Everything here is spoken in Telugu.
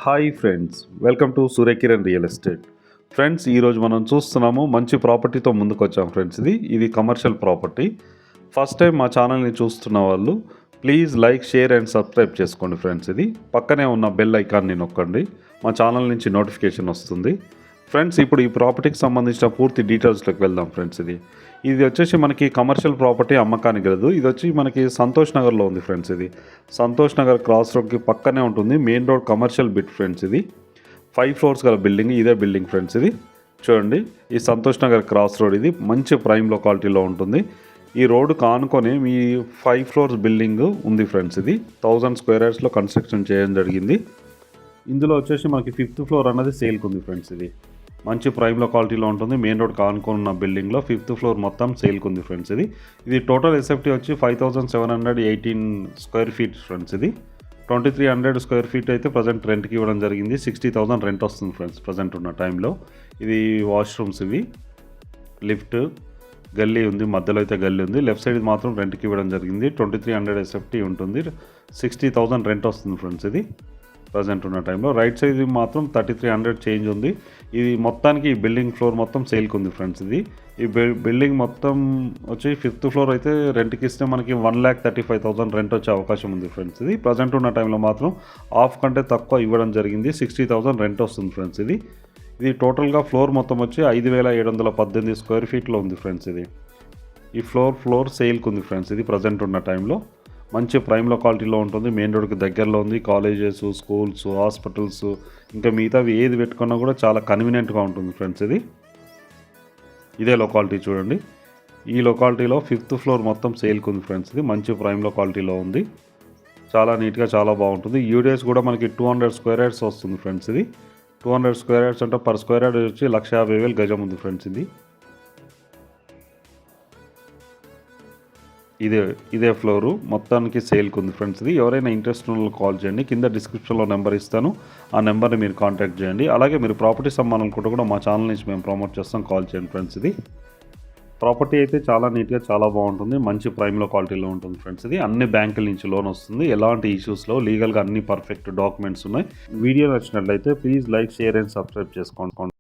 Hi friends, welcome to Surya Kiran real estate. Friends, ఈరోజు మనం చూస్తున్నాము మంచి ప్రాపర్టీతో ముందుకు వచ్చాం ఫ్రెండ్స్. ఇది కమర్షియల్ ప్రాపర్టీ. ఫస్ట్ టైం మా ఛానల్ని చూస్తున్న వాళ్ళు please like, share and subscribe చేసుకోండి ఫ్రెండ్స్. ఇది పక్కనే ఉన్న బెల్ ఐకాన్ని నొక్కండి, మా ఛానల్ నుంచి నోటిఫికేషన్ వస్తుంది. ఫ్రెండ్స్, ఇప్పుడు ఈ ప్రాపర్టీకి సంబంధించిన పూర్తి డీటెయిల్స్లోకి వెళ్దాం ఫ్రెండ్స్. ఇది వచ్చేసి మనకి కమర్షియల్ ప్రాపర్టీ అమ్మకానికి లేదు. ఇది వచ్చి మనకి సంతోష్ నగర్లో ఉంది ఫ్రెండ్స్. ఇది సంతోష్ నగర్ క్రాస్ రోడ్కి పక్కనే ఉంటుంది. Main road commercial bit friends. ఇది 5 ఫ్లోర్స్ గల బిల్డింగ్. ఇదే బిల్డింగ్ ఫ్రెండ్స్. ఇది చూడండి, ఈ సంతోష్ నగర్ క్రాస్ రోడ్ ఇది మంచి ప్రైమ్ లొకాలిటీలో ఉంటుంది. ఈ రోడ్డుకు ఆనుకొని మీ 5 ఫ్లోర్స్ బిల్డింగ్ ఉంది ఫ్రెండ్స్. ఇది 1000 స్క్వేర్ యార్డ్స్లో కన్స్ట్రక్షన్ చేయడం జరిగింది. ఇందులో వచ్చేసి మనకి 5th ఫ్లోర్ అన్నది సేల్కి ఉంది ఫ్రెండ్స్. ఇది మంచి ప్రైమ్ లొకాలిటీలో ఉంటుంది. మెయిన్ రోడ్ కానుకున్న బిల్డింగ్లో 5th ఫ్లోర్ మొత్తం సేల్కి ఉంది ఫ్రెండ్స్. ఇది టోటల్ ఎస్ఎఫ్టీ వచ్చి 5718 స్క్వేర్ ఫీట్ ఫ్రెండ్స్. ఇది 2300 స్క్వేర్ ఫీట్ అయితే ప్రజెంట్ రెంట్కి ఇవ్వడం జరిగింది. 60,000 రెంట్ వస్తుంది ఫ్రెండ్స్ ప్రజెంట్ ఉన్న టైంలో. ఇది వాష్రూమ్స్, ఇవి లిఫ్ట్, గల్లీ ఉంది, మధ్యలో అయితే గల్లీ ఉంది. లెఫ్ట్ సైడ్ మాత్రం రెంట్కి ఇవ్వడం జరిగింది. 2300 ఎస్ఎఫ్టీ ఉంటుంది. 60,000 రెంట్ వస్తుంది ఫ్రెండ్స్. ఇది ప్రజెంట్ ఉన్న టైంలో. రైట్ సైడ్ మాత్రం 3300 చేంజ్ ఉంది. ఇది మొత్తానికి ఈ బిల్డింగ్ ఫ్లోర్ మొత్తం సేల్కి ఉంది ఫ్రెండ్స్. ఈ బిల్డింగ్ మొత్తం వచ్చి 5th ఫ్లోర్ అయితే రెంట్కి ఇస్తే మనకి 1,35,000 రెంట్ వచ్చే అవకాశం ఉంది ఫ్రెండ్స్. ఇది ప్రజెంట్ ఉన్న టైంలో మాత్రం హాఫ్ కంటే తక్కువ ఇవ్వడం జరిగింది. 60,000 రెంట్ వస్తుంది ఫ్రెండ్స్. ఇది టోటల్గా ఫ్లోర్ మొత్తం వచ్చి 5,718 స్క్వేర్ ఫీట్లో ఉంది ఫ్రెండ్స్. ఈ ఫ్లోర్ సేల్కి ఉంది ఫ్రెండ్స్. ఇది ప్రజెంట్ ఉన్న టైంలో మంచి ప్రైమ్ లొకాలిటీలో ఉంటుంది. మెయిన్ రోడ్కి దగ్గరలో ఉంది. కాలేజెస్, స్కూల్స్, హాస్పిటల్స్ ఇంకా మిగతావి ఏది పెట్టుకున్నా కూడా చాలా కన్వీనియంట్గా ఉంటుంది ఫ్రెండ్స్. ఇదే లొకాలిటీ చూడండి. ఈ లొకాలిటీలో 5th ఫ్లోర్ మొత్తం సేల్కి ఉంది ఫ్రెండ్స్. ఇది మంచి ప్రైమ్ లొకాలిటీలో ఉంది. చాలా నీట్గా చాలా బాగుంటుంది. యూడిఎస్ కూడా మనకి 200 స్క్వేర్ యార్డ్స్ వస్తుంది ఫ్రెండ్స్. 200 స్క్వేర్ యార్డ్స్ అంటే పర్ స్క్వేర్ యార్డ్ వచ్చి 150,000 గజం ఉంది ఫ్రెండ్స్. ఇదే ఫ్లోరు మొత్తానికి సేల్కి ఉంది ఫ్రెండ్స్. ఎవరైనా ఇంట్రెస్ట్ ఉన్న వాళ్ళు కాల్ చేయండి. కింద డిస్క్రిప్షన్లో నెంబర్ ఇస్తాను, ఆ నెంబర్ని మీరు కాంటాక్ట్ చేయండి. అలాగే మీరు ప్రాపర్టీ సంబంధాలు కూడా మా ఛానల్ నుంచి మేము ప్రమోట్ చేస్తాం, కాల్ చేయండి ఫ్రెండ్స్. ప్రాపర్టీ అయితే చాలా నీట్గా చాలా బాగుంటుంది. మంచి ప్రైమ్ లొకాలిటీలో ఉంటుంది ఫ్రెండ్స్. అన్ని బ్యాంకుల నుంచి లోన్ వస్తుంది. ఎలాంటి ఇష్యూస్లో లీగల్గా అన్ని పర్ఫెక్ట్ డాక్యుమెంట్స్ ఉన్నాయి. వీడియో నచ్చినట్లయితే please like, share and subscribe చేసుకోండి.